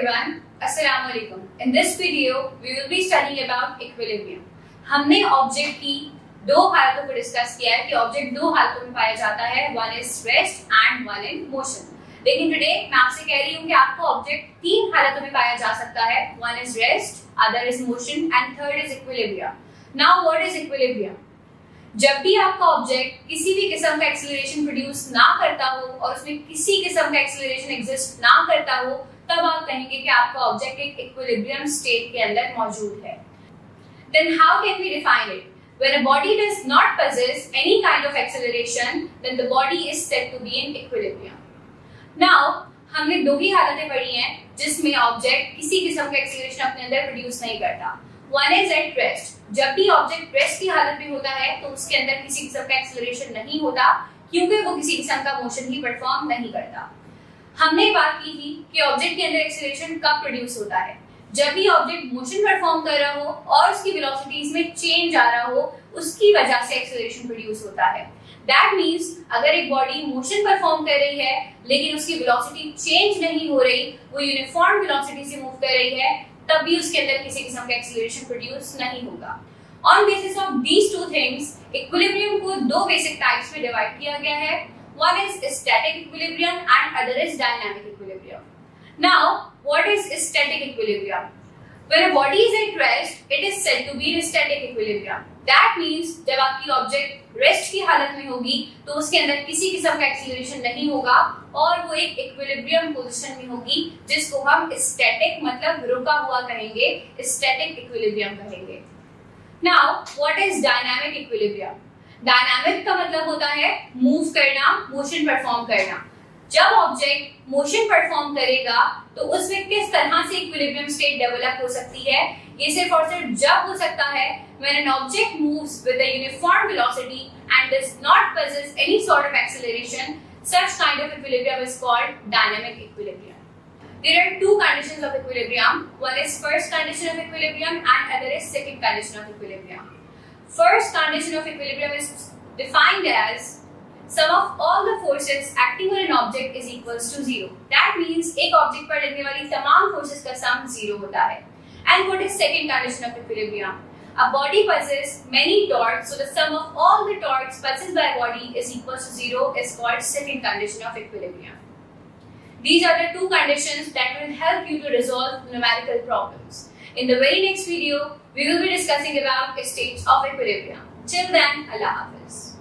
everyone, Assalamu alaikum. In this video, we will be studying about equilibrium. हमने object की दो हालतों को discuss किया है कि ऑब्जेक्ट दो हालतों में पाया जाता है, one is rest and one in motion. लेकिन टुडे मैं आपसे कह रही हूँ कि आपको ऑब्जेक्ट तीन हालतों में पाया जा सकता है, one is rest, other is motion and third is equilibrium. Now what is equilibrium? जब भी आपका ऑब्जेक्ट किसी भी किस्म का एक्सीलरेशन प्रोड्यूस ना करता हो और उसमें किसी किस्म का एक्सीलरेशन एग्जिस्ट ना करता हो, तब आप कहेंगे कि आपका ऑब्जेक्ट एक इक्विलिब्रियम स्टेट के अंदर मौजूद है. Then how can we define it? When a body does not possess any kind of acceleration, then the body is said to be in equilibrium. Now, हमने दो ही हालतें पढ़ी हैं जिसमें ऑब्जेक्ट किसी किस्म का एक्सीलरेशन अपने अंदर प्रोड्यूस नहीं करता. One is at rest. जब भी ऑब्जेक्ट रेस्ट की हालत में होता है तो उसके अंदर किसी किस्म का एक्सीलरेशन नहीं होता, क्योंकि वो किसी किस्म का मोशन ही परफॉर्म नहीं करता. हमने बात की थी कि ऑब्जेक्ट के अंदर एक्सीलरेशन कब प्रोड्यूस होता है. जब भी ऑब्जेक्ट मोशन परफॉर्म कर रहा हो और उसकी वेलोसिटीज में चेंज आ रहा हो, उसकी वजह से एक्सीलरेशन प्रोड्यूस होता है. दैट मींस अगर एक बॉडी मोशन परफॉर्म कर रही है लेकिन उसकी वेलोसिटी चेंज नहीं हो रही, वो यूनिफॉर्म वेलोसिटी से मूव कर रही है, तब भी उसके अंदर किसी किस्म का एक्सीलरेशन प्रोड्यूस नहीं होगा. On basis of these two things, equilibrium को दो बेसिक टाइप्स में डिवाइड किया गया है. One is static equilibrium and other is dynamic equilibrium. Now, what is static equilibrium? When a body is at rest, it is said to be in static equilibrium. That means जब आपकी object rest की हालत में होगी तो उसके अंदर किसी किस्म का एक्सीलरेशन नहीं होगा और वो एक इक्विलिब्रियम पोजीशन में होगी, जिसको हम स्टैटिक मतलब रुका हुआ कहेंगे, स्टैटिक इक्विलिब्रियम कहेंगे. Now, what is dynamic equilibrium? Dynamic का मतलब होता है मूव करना, मोशन परफॉर्म करना. जब ऑब्जेक्ट मोशन परफॉर्म करेगा तो उसमें किस तरह से इक्विलिब्रियम स्टेट डेवलप हो सकती है, ये सिर्फ और सिर्फ जब हो सकता है when an object moves with a uniform velocity and does not possess any sort of acceleration. Such kind of equilibrium is called dynamic equilibrium. There are two conditions of equilibrium. One is first condition of equilibrium and other is second condition of equilibrium. First condition of equilibrium is defined as sum of all the forces acting on an object is equals to zero. That means एक object पर लगने वाली तमाम forces का sum zero होता है. And what is second condition of equilibrium? A body possesses many torques, so the sum of all the torques possessed by a body is equals to zero is called second condition of equilibrium. These are the two conditions that will help you to resolve numerical problems. In the very next video, we will be discussing about states of equilibrium. Till then, Allah Hafiz.